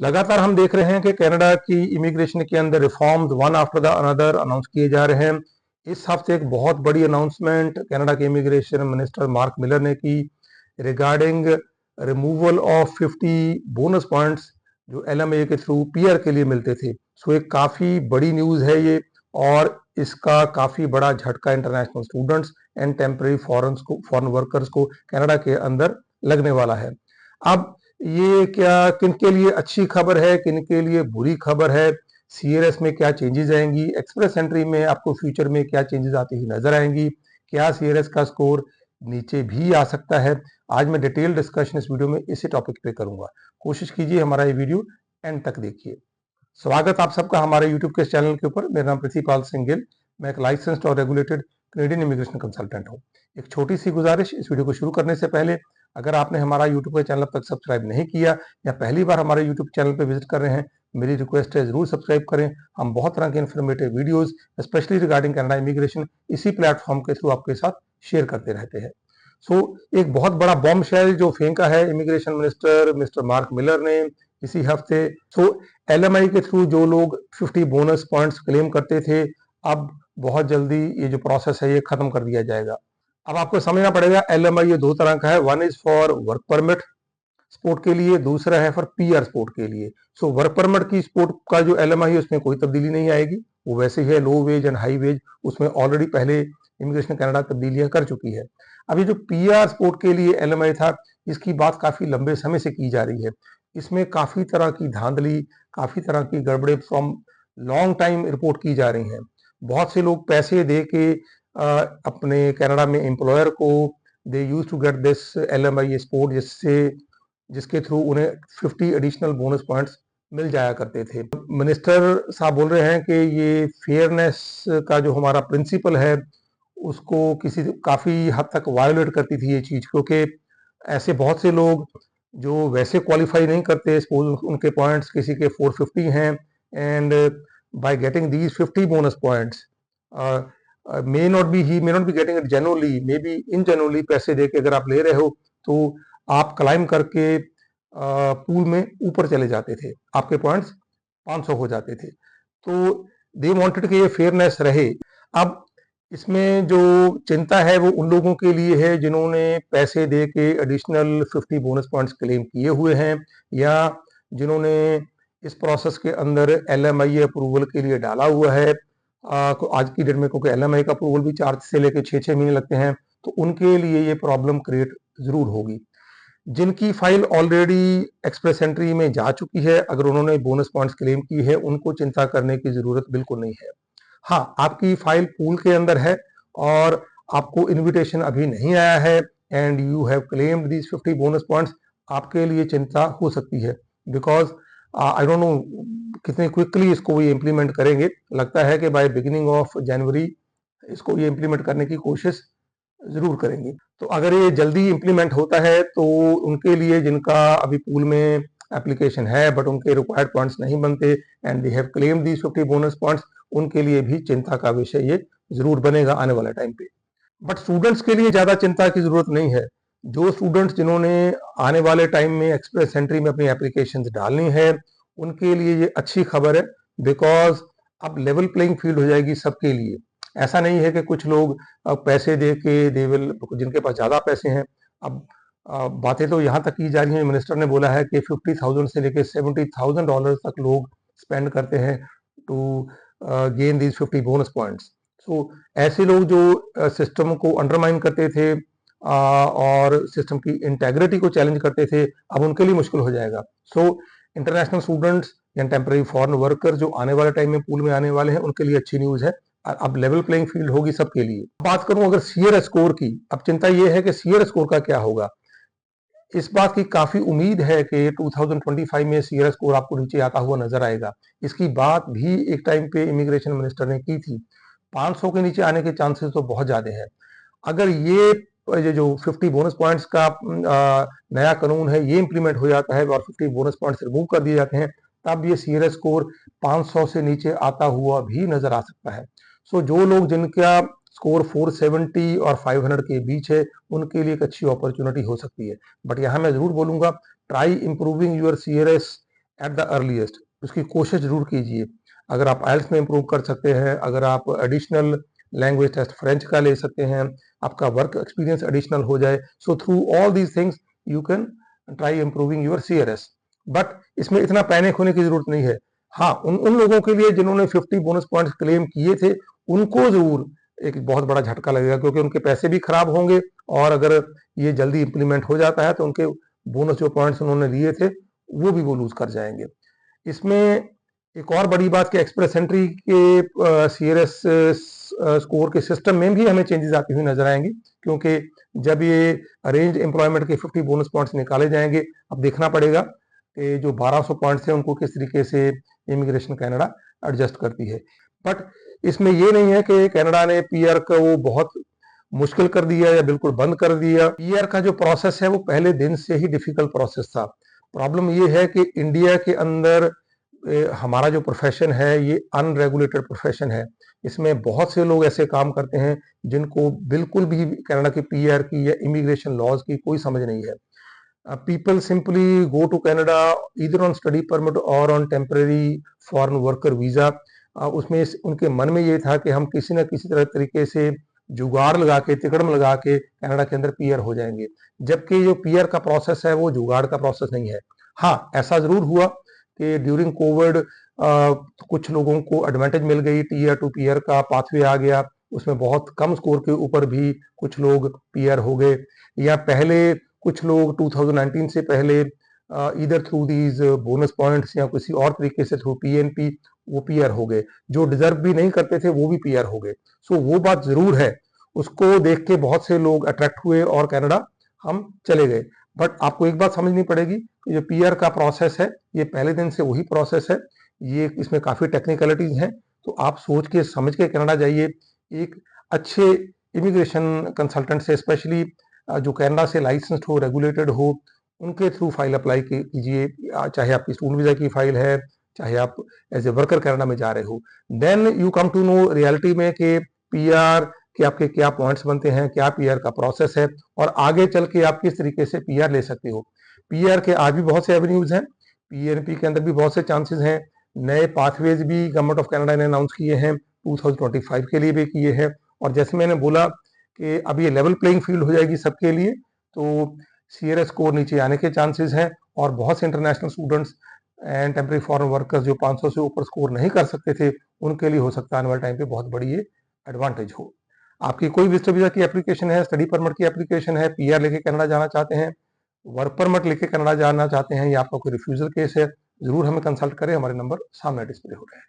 लगातार हम देख रहे हैं कि कनाडा की इमिग्रेशन के अंदर reforms one after the another announce किए जा रहे हैं। इस हफ्ते एक बहुत बड़ी अनाउंसमेंट कनाडा के इमिग्रेशन मिनिस्टर मार्क मिलर ने की regarding removal of 50 bonus points जो एलएमए के थ्रू पीआर के लिए मिलते थे। सो एक काफ़ी बड़ी न्यूज़ है ये, और इसका काफ़ी बड़ा झटका international students and temporary foreign workers को कनाडा के अंदर लगने वाला है। अब ये क्या किन के लिए अच्छी खबर है, किन के लिए बुरी खबर है, सीआरएस में क्या चेंजेस आएंगी, एक्सप्रेस एंट्री में आपको फ्यूचर में क्या चेंजेस आती हुई नजर आएंगी, क्या सीआरएस का स्कोर नीचे भी आ सकता है। आज मैं डिटेल डिस्कशन इस वीडियो में इसी टॉपिक पे करूंगा। कोशिश कीजिए हमारा ये वीडियो एंड तक देखिए। स्वागत आप सबका हमारे यूट्यूब के चैनल के ऊपर। मेरा नाम पृथ्वीपाल सिंह गिल, मैं एक लाइसेंस्ड और रेगुलेटेड कैनेडियन इमिग्रेशन कंसल्टेंट हूँ। एक छोटी सी गुजारिश, इस वीडियो को शुरू करने से पहले अगर आपने हमारा यूट्यूब का चैनल अब तक सब्सक्राइब नहीं किया या पहली बार हमारे यूट्यूब चैनल पर विजिट कर रहे हैं, मेरी रिक्वेस्ट है जरूर सब्सक्राइब करें। हम बहुत तरह के informative videos specially regarding Canada immigration इसी प्लेटफॉर्म के थ्रू आपके साथ शेयर करते रहते हैं। एक बहुत बड़ा बॉम्ब शेल जो फेंका है immigration minister mister mark Miller ने इसी हफ्ते। एलएमआई के थ्रू जो लोग 50 बोनस पॉइंट्स क्लेम करते थे, अब बहुत जल्दी ये जो प्रोसेस है ये खत्म कर दिया जाएगा। अब आपको समझना पड़ेगा एलएमआई ये दो तरह का है, one is for work permit sport के लिए, दूसरा है फॉर पीआर स्पोर्ट के लिए। वर्क परमिट की स्पोर्ट का जो एलएमआई है उसमें कोई तब्दीली नहीं आएगी, वो वैसे ही है, लो वेज एंड हाई वेज, उसमें ऑलरेडी पहले इमिग्रेशन कनाडा तब्दीलियां कर चुकी है। अब ये जो पीआर स्पोर्ट के लिए एलएमआई था, इसकी बात काफी लंबे समय से की जा रही है। इसमें काफी तरह की धांधली, काफी तरह की गड़बड़े फ्रॉम लॉन्ग टाइम रिपोर्ट की जा रही हैं। बहुत से लोग पैसे दे के अपने कनाडा में एम्प्लॉयर को they use to get this LMI support, जिसके थ्रू उन्हें 50 एडिशनल बोनस पॉइंट्स मिल जाया करते थे। मिनिस्टर साहब बोल रहे हैं कि ये फेयरनेस का जो हमारा प्रिंसिपल है उसको काफी हद तक वायोलेट करती थी ये चीज, क्योंकि ऐसे बहुत से लोग जो वैसे क्वालिफाई नहीं करते, सपोज उनके पॉइंट्स किसी के 450 हैं, and by getting these 50 bonus points may not be getting it genuinely, may be ingenuinely पैसे दे के अगर आप ले रहे हो तो आप क्लाइम करके पूल में ऊपर चले जाते थे, आपके पॉइंट्स 500 हो जाते थे। तो दे वांटेड कि ये फेयरनेस रहे। अब इसमें जो चिंता है वो उन लोगों के लिए है जिन्होंने पैसे दे के एडिशनल 50 बोनस पॉइंट्स क्लेम किए हुए हैं, या जिन्होंने इस प्रोसेस के अंदर एलएमआई अप्रूवल के लिए डाला हुआ है। आज की डेट में क्योंकि एलएमआई का अप्रूवल भी 4 से लेकर 6 महीने लगते हैं, तो उनके लिए ये प्रॉब्लम क्रिएट जरूर होगी। जिनकी फाइल ऑलरेडी एक्सप्रेस एंट्री में जा चुकी है, अगर उन्होंने बोनस पॉइंट्स क्लेम की है, उनको चिंता करने की जरूरत बिल्कुल नहीं है। हाँ, आपकी फाइल पूल के अंदर है और आपको इनविटेशन अभी नहीं आया है and you have claimed these 50 bonus points, आपके लिए चिंता हो सकती है, बिकॉज आई डोंट नो कितने क्विकली इसको ये इम्प्लीमेंट करेंगे। लगता है कि बाय बिगिनिंग ऑफ जनवरी इसको ये इम्प्लीमेंट करने की कोशिश जरूर करेंगे। तो अगर ये जल्दी इम्प्लीमेंट होता है तो उनके लिए जिनका अभी पूल में एप्लीकेशन है बट उनके रिक्वायर्ड पॉइंट्स नहीं बनते and they have claimed these 50 bonus points, उनके लिए भी चिंता का विषय ये जरूर बनेगा आने वाले टाइम पे। बट स्टूडेंट्स के लिए ज्यादा चिंता की जरूरत नहीं है। जो स्टूडेंट्स जिन्होंने आने वाले टाइम में एक्सप्रेस एंट्री में अपनी एप्लीकेशन डालनी है, उनके लिए ये अच्छी खबर है, बिकॉज अब लेवल प्लेइंग फील्ड हो जाएगी सबके लिए। ऐसा नहीं है कि कुछ लोग पैसे दे के जिनके पास ज्यादा पैसे हैं। अब बातें तो यहाँ तक की जा रही हैं, मिनिस्टर ने बोला है कि 50,000 से लेकर $70,000 तक लोग स्पेंड करते हैं to gain these 50 bonus points. ऐसे लोग जो सिस्टम को अंडरमाइन करते थे और सिस्टम की इंटेग्रिटी को चैलेंज करते थे, अब उनके लिए मुश्किल हो जाएगा। इंटरनेशनल स्टूडेंट्स या टेम्पररी फॉरेन वर्कर जो आने वाले टाइम में पूल में आने वाले हैं, उनके लिए अच्छी न्यूज है। अब लेवल प्लेइंग फील्ड होगी सबके लिए। बात करूं अगर सीआरएस स्कोर की, अब चिंता यह है कि सीआरएस स्कोर का क्या होगा। इस बात की काफी उम्मीद है कि 2025 में सीआरएस स्कोर आपको नीचे आता हुआ नजर आएगा। इसकी बात भी एक टाइम पे इमिग्रेशन मिनिस्टर ने की थी। 500 के नीचे आने के चांसेस तो बहुत ज्यादा है। अगर ये जो 50 बोनस पॉइंट्स का नया कानून है ये इंप्लीमेंट हो जाता है और 50 बोनस पॉइंट्स रिमूव कर दिए जाते हैं, तब ये सीआरएस स्कोर 500 से नीचे आता हुआ भी नजर आ सकता है। जो लोग जिनका स्कोर 470 और 500 के बीच है, उनके लिए एक अच्छी अपॉर्चुनिटी हो सकती है। बट यहाँ मैं जरूर बोलूंगा, try improving your CRS at the earliest, उसकी कोशिश जरूर कीजिए। अगर आप आइल्स में इम्प्रूव कर सकते हैं, अगर आप एडिशनल लैंग्वेज टेस्ट फ्रेंच का ले सकते हैं, आपका वर्क एक्सपीरियंस एडिशनल हो जाए, so through all these things you can try improving your CRS। But इसमें इतना पैनिक होने की जरूरत नहीं है। हाँ, उन उन लोगों के लिए जिन्होंने 50 बोनस पॉइंट्स क्लेम किए थे, उनको जरूर एक बहुत बड़ा झटका लगेगा, क्योंकि उनके पैसे भी खराब होंगे, और अगर ये जल्दी इंप्लीमेंट हो जाता है तो उनके बोनस जो पॉइंट्स उन्होंने लिए थे वो भी वो लूज कर जाएंगे। इसमें एक और बड़ी बात कि एक्सप्रेस एंट्री के CRS स्कोर के सिस्टम में भी हमें चेंजेस आती हुई नजर आएंगी, क्योंकि जब ये अरेंज एम्प्लॉयमेंट के 50 बोनस पॉइंट्स निकाले जाएंगे, अब देखना पड़ेगा कि जो 1200 पॉइंट्स हैं उनको किस तरीके से इमिग्रेशन कनाडा एडजस्ट करती है। बट इसमें ये नहीं है कि कनाडा ने PR को वो बहुत मुश्किल कर दिया या बिल्कुल बंद कर दिया। PR का जो प्रोसेस है वो पहले दिन से ही डिफिकल्ट प्रोसेस था। प्रॉब्लम ये है कि इंडिया के अंदर हमारा जो प्रोफेशन है ये अनरेगुलेटेड प्रोफेशन है। इसमें बहुत से लोग ऐसे काम करते हैं जिनको बिल्कुल भी कनाडा की PR की या इमिग्रेशन लॉज की कोई समझ नहीं है। People simply go to Canada either on study permit और on temporary foreign worker visa. उसमें उनके मन में ये था कि हम किसी न किसी तरह तरीके से जुगाड़ लगा के, तिकड़म लगा के कनाडा के अंदर PR हो जाएंगे, जबकि जो PR का प्रोसेस है वो जुगाड़ का प्रोसेस नहीं है। हाँ, ऐसा जरूर हुआ कि ड्यूरिंग कोविड कुछ लोगों को एडवांटेज मिल गई, Tier 2 PR का पाथवे आ गया, उसमें बहुत कम स्कोर के ऊपर भी कुछ लोग PR हो गए, या पहले कुछ लोग 2019 से पहले इधर थ्रू दीज बोनस पॉइंट्स या किसी और तरीके से थ्रू PNP वो PR हो गए, जो डिजर्व भी नहीं करते थे वो भी PR हो गए। सो वो बात जरूर है, उसको देख के बहुत से लोग अट्रैक्ट हुए और कनाडा हम चले गए। बट आपको एक बात समझनी पड़ेगी कि जो PR का प्रोसेस है ये पहले दिन से वही प्रोसेस है, ये इसमें काफी टेक्निकलिटीज हैं, तो आप सोच के समझ के कनाडा जाइए। एक अच्छे इमिग्रेशन कंसल्टेंट से, स्पेशली जो कनाडा से लाइसेंस्ड हो, रेगुलेटेड हो, उनके थ्रू फाइल अप्लाई कीजिए, चाहे आपकी स्टूडेंट वीजा की फाइल है, चाहे आप एज ए वर्कर कनाडा में जा रहे हो। Then you come to know reality में कि PR के आपके क्या पॉइंट्स बनते हैं, क्या PR का प्रोसेस है, और आगे चल के आप किस तरीके से PR ले सकते हो। PR के आज भी बहुत से एवेन्यूज हैं, PNP के अंदर भी बहुत से चांसेस हैं, नए पाथवेज भी गवर्नमेंट ऑफ कनाडा ने अनाउंस किए हैं, 2025 के लिए भी किए हैं। और जैसे मैंने बोला कि अब ये लेवल प्लेइंग फील्ड हो जाएगी सबके लिए, तो CRS स्कोर नीचे आने के चांसेस हैं, और बहुत से international students and temporary foreign workers जो 500 से ऊपर स्कोर नहीं कर सकते थे, उनके लिए हो सकता है आने वाले टाइम पे बहुत बड़ी ये एडवांटेज हो। आपकी कोई विजिटर वीजा की एप्लीकेशन है, स्टडी परमिट की एप्लीकेशन है, PR लेके कनाडा जाना चाहते हैं, वर्क परमिट लेके कनाडा जाना चाहते हैं, या आपका कोई रिफ्यूजल केस है, जरूर हमें कंसल्ट करें। हमारे नंबर सामने डिस्प्ले हो रहे हैं।